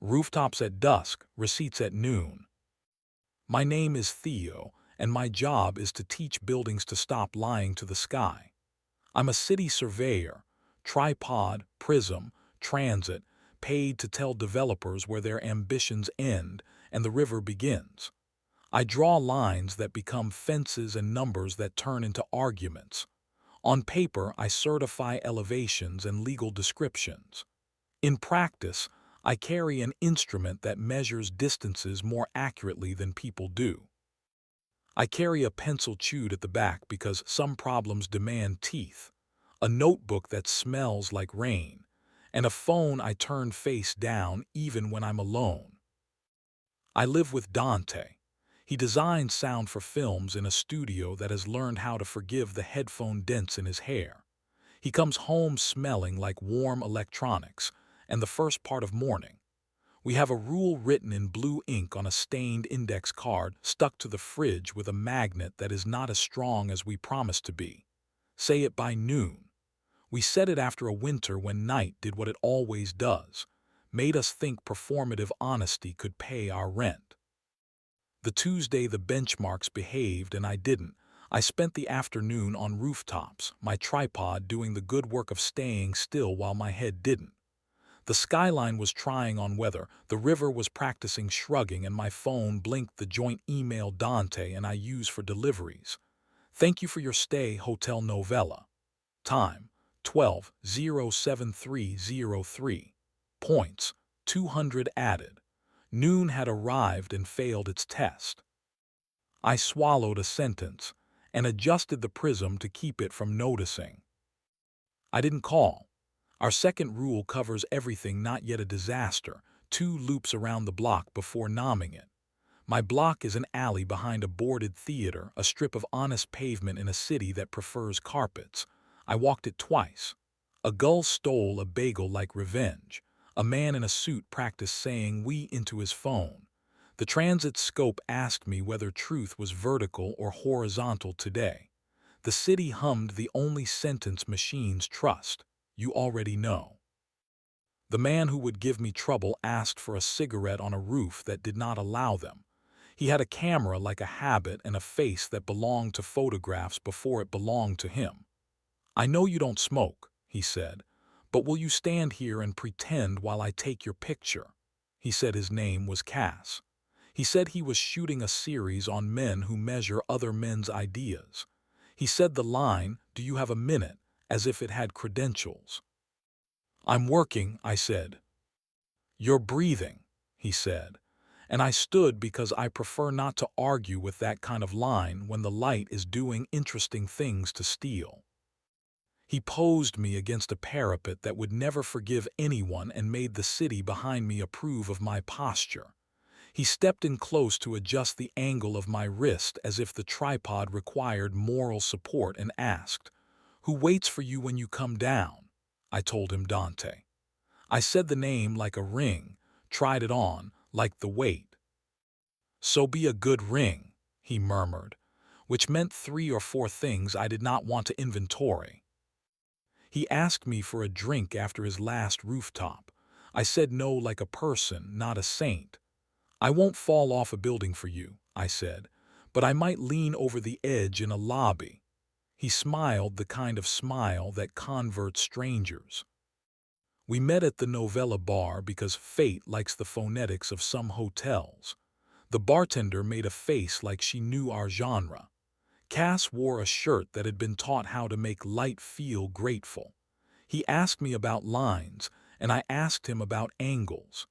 Rooftops at dusk, receipts at noon. My name is Theo, and my job is to teach buildings to stop lying to the sky. I'm a city surveyor, tripod, prism, transit, paid to tell developers where their ambitions end and the river begins. I draw lines that become fences and numbers that turn into arguments. On paper, I certify elevations and legal descriptions. In practice, I carry an instrument that measures distances more accurately than people do. I carry a pencil chewed at the back because some problems demand teeth, a notebook that smells like rain, and a phone I turn face down even when I'm alone. I live with Dante. He designs sound for films in a studio that has learned how to forgive the headphone dents in his hair. He comes home smelling like warm electronics and the first part of morning. We have a rule written in blue ink on a stained index card stuck to the fridge with a magnet that is not as strong as we promised to be. Say it by noon. We said it after a winter when night did what it always does, made us think performative honesty could pay our rent. The Tuesday the benchmarks behaved and I didn't, I spent the afternoon on rooftops, my tripod doing the good work of staying still while my head didn't. The skyline was trying on weather, the river was practicing shrugging, and my phone blinked the joint email Dante and I use for deliveries. Thank you for your stay, Hotel Novella. Time, 12:073:03. Points, 200 added. Noon had arrived and failed its test. I swallowed a sentence and adjusted the prism to keep it from noticing. I didn't call. Our second rule covers everything not yet a disaster, 2 loops around the block before nomming it. My block is an alley behind a boarded theater, a strip of honest pavement in a city that prefers carpets. I walked it twice. A gull stole a bagel like revenge. A man in a suit practiced saying "we" into his phone. The transit scope asked me whether truth was vertical or horizontal today. The city hummed the only sentence machines trust. You already know. The man who would give me trouble asked for a cigarette on a roof that did not allow them. He had a camera like a habit and a face that belonged to photographs before it belonged to him. I know you don't smoke, he said, but will you stand here and pretend while I take your picture? He said his name was Cass. He said he was shooting a series on men who measure other men's ideas. He said the line, "Do you have a minute?" as if it had credentials. I'm working, I said. You're breathing, he said, and I stood because I prefer not to argue with that kind of line when the light is doing interesting things to steel. He posed me against a parapet that would never forgive anyone and made the city behind me approve of my posture. He stepped in close to adjust the angle of my wrist as if the tripod required moral support and asked, "Who waits for you when you come down?" I told him Dante. I said the name like a ring, tried it on, like the weight. "So be a good ring," he murmured, which meant 3 or 4 things I did not want to inventory. He asked me for a drink after his last rooftop. I said no like a person, not a saint. "I won't fall off a building for you," I said, "but I might lean over the edge in a lobby." He smiled the kind of smile that converts strangers. We met at the Novella bar because fate likes the phonetics of some hotels. The bartender made a face like she knew our genre. Cass wore a shirt that had been taught how to make light feel grateful. He asked me about lines, and I asked him about angles.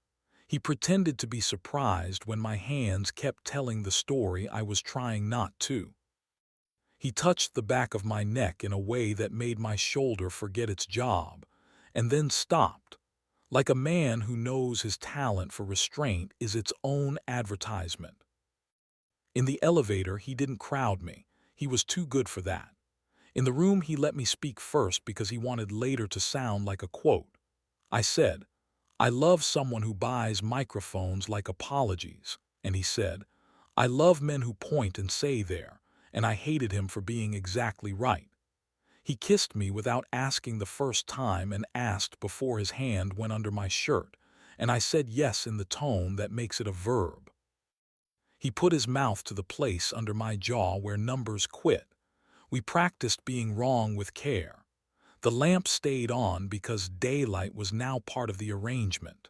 He pretended to be surprised when my hands kept telling the story I was trying not to. He touched the back of my neck in a way that made my shoulder forget its job, and then stopped, like a man who knows his talent for restraint is its own advertisement. In the elevator, he didn't crowd me. He was too good for that. In the room, he let me speak first because he wanted later to sound like a quote. I said, "I love someone who buys microphones like apologies," and he said, "I love men who point and say there," and I hated him for being exactly right. He kissed me without asking the first time and asked before his hand went under my shirt, and I said yes in the tone that makes it a verb. He put his mouth to the place under my jaw where numbers quit. We practiced being wrong with care. The lamp stayed on because daylight was now part of the arrangement.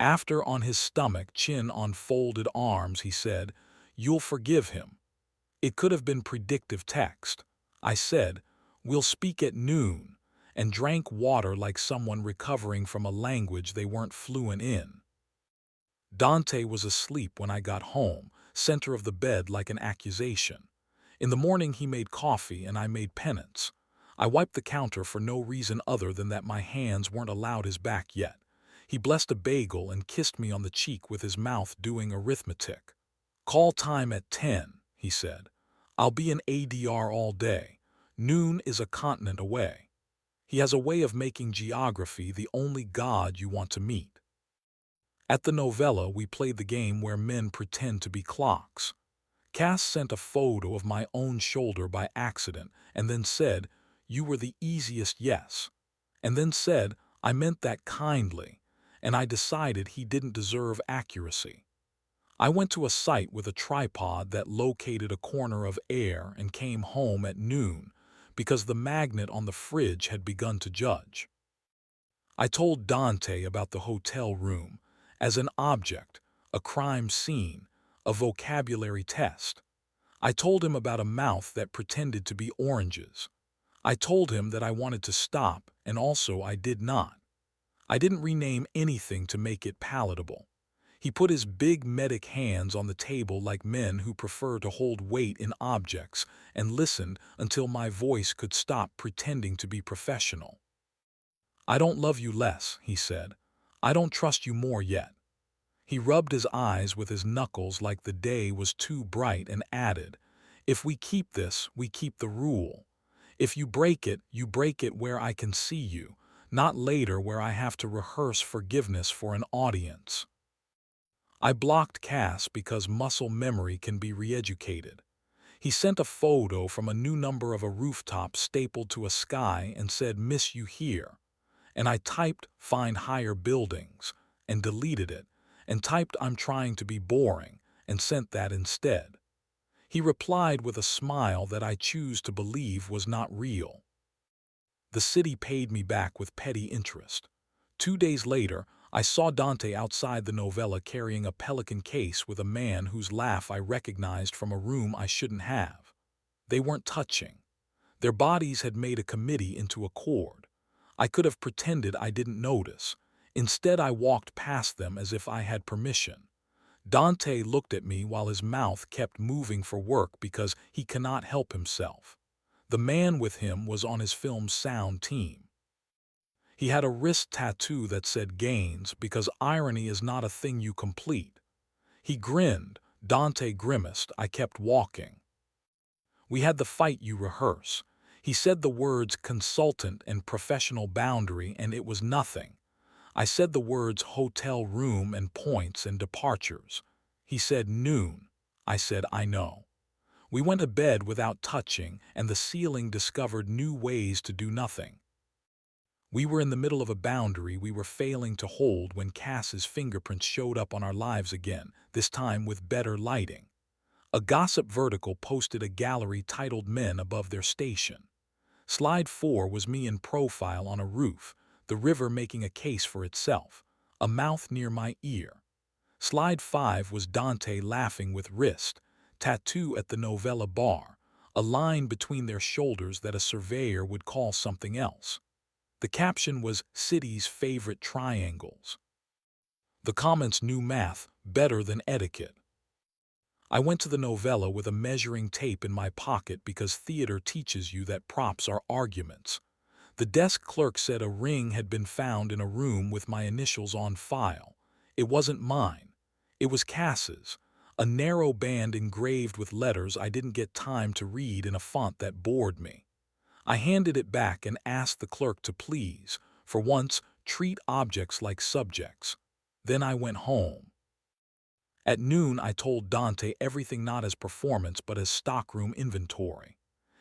After, on his stomach, chin on folded arms, he said, "You'll forgive him." It could have been predictive text. I said, "We'll speak at noon," and drank water like someone recovering from a language they weren't fluent in. Dante was asleep when I got home, center of the bed like an accusation. In the morning he made coffee and I made penance. I wiped the counter for no reason other than that my hands weren't allowed his back yet. He blessed a bagel and kissed me on the cheek with his mouth doing arithmetic. "Call time at 10, he said. "I'll be in ADR all day. Noon is a continent away." He has a way of making geography the only god you want to meet. At the novella, we played the game where men pretend to be clocks. Cass sent a photo of my own shoulder by accident and then said, "You were the easiest yes." And then said, "I meant that kindly," and I decided he didn't deserve accuracy. I went to a site with a tripod that located a corner of air and came home at noon because the magnet on the fridge had begun to judge. I told Dante about the hotel room as an object, a crime scene, a vocabulary test. I told him about a mouth that pretended to be oranges. I told him that I wanted to stop, and also I did not. I didn't rename anything to make it palatable. He put his big medic hands on the table like men who prefer to hold weight in objects and listened until my voice could stop pretending to be professional. "I don't love you less," he said. "I don't trust you more yet." He rubbed his eyes with his knuckles like the day was too bright and added, "If we keep this, we keep the rule. If you break it where I can see you, not later where I have to rehearse forgiveness for an audience." I blocked Cass because muscle memory can be re-educated. He sent a photo from a new number of a rooftop stapled to a sky and said, "Miss you here." And I typed, "Find higher buildings," and deleted it, and typed, "I'm trying to be boring," and sent that instead. He replied with a smile that I choose to believe was not real. The city paid me back with petty interest. 2 days later, I saw Dante outside the novella carrying a pelican case with a man whose laugh I recognized from a room I shouldn't have. They weren't touching. Their bodies had made a committee into a chord. I could have pretended I didn't notice. Instead, I walked past them as if I had permission. Dante looked at me while his mouth kept moving for work because he cannot help himself. The man with him was on his film's sound team. He had a wrist tattoo that said Gaines because irony is not a thing you complete. He grinned. Dante grimaced. I kept walking. "We had the fight you rehearse." He said the words consultant and professional boundary and it was nothing. I said the words hotel room and points and departures. He said noon. I said I know. We went to bed without touching and the ceiling discovered new ways to do nothing. We were in the middle of a boundary we were failing to hold when Cass's fingerprints showed up on our lives again, this time with better lighting. A gossip vertical posted a gallery titled Men above their station. Slide 4 was me in profile on a roof, the river making a case for itself, a mouth near my ear. Slide 5 was Dante laughing with wrist, tattoo at the novella bar, a line between their shoulders that a surveyor would call something else. The caption was City's Favorite Triangles. The comments knew math better than etiquette. I went to the novella with a measuring tape in my pocket because theater teaches you that props are arguments. The desk clerk said a ring had been found in a room with my initials on file. It wasn't mine. It was Cass's, a narrow band engraved with letters I didn't get time to read in a font that bored me. I handed it back and asked the clerk to please, for once, treat objects like subjects. Then I went home. At noon, I told Dante everything not as performance but as stockroom inventory.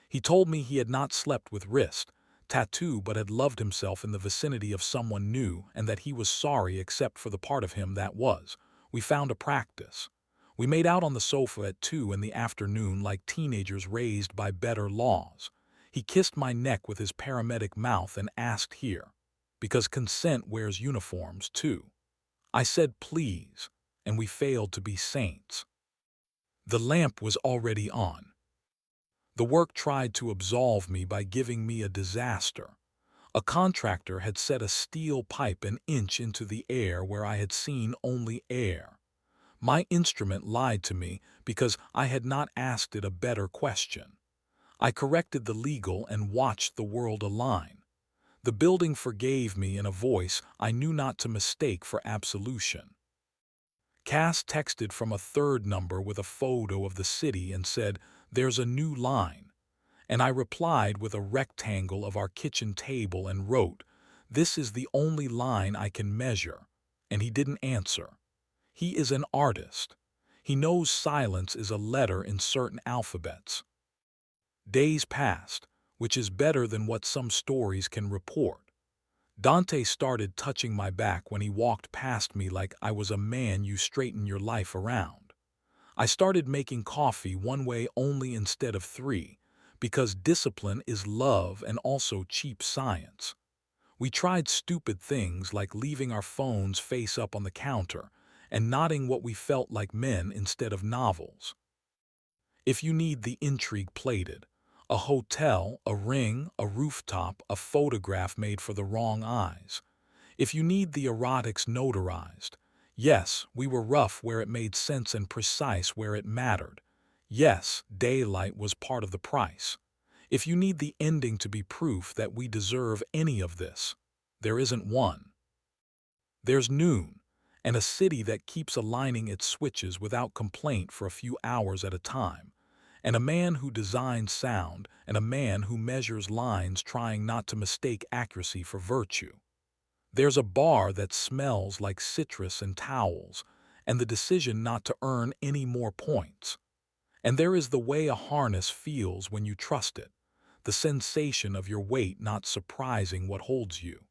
He told me he had not slept with wrist, tattoo but had loved himself in the vicinity of someone new and that he was sorry except for the part of him that was. We found a practice. We made out on the sofa at 2 in the afternoon like teenagers raised by better laws. He kissed my neck with his paramedic mouth and asked here, because consent wears uniforms too. I said please, and we failed to be saints. The lamp was already on. The work tried to absolve me by giving me a disaster. A contractor had set a steel pipe an inch into the air where I had seen only air. My instrument lied to me because I had not asked it a better question. I corrected the legal and watched the world align. The building forgave me in a voice I knew not to mistake for absolution. Cass texted from a third number with a photo of the city and said, "There's a new line." And I replied with a rectangle of our kitchen table and wrote, "This is the only line I can measure." And he didn't answer. He is an artist. He knows silence is a letter in certain alphabets. Days passed, which is better than what some stories can report. Dante started touching my back when he walked past me like I was a man you straighten your life around. I started making coffee one way only instead of 3, because discipline is love and also cheap science. We tried stupid things like leaving our phones face up on the counter and nodding what we felt like men instead of novels. If you need the intrigue plated, a hotel, a ring, a rooftop, a photograph made for the wrong eyes. If you need the erotics notarized, yes, we were rough where it made sense and precise where it mattered. Yes, daylight was part of the price. If you need the ending to be proof that we deserve any of this, there isn't one. There's noon, and a city that keeps aligning its switches without complaint for a few hours at a time, and a man who designs sound, and a man who measures lines trying not to mistake accuracy for virtue. There's a bar that smells like citrus and towels, and the decision not to earn any more points. And there is the way a harness feels when you trust it, the sensation of your weight not surprising what holds you.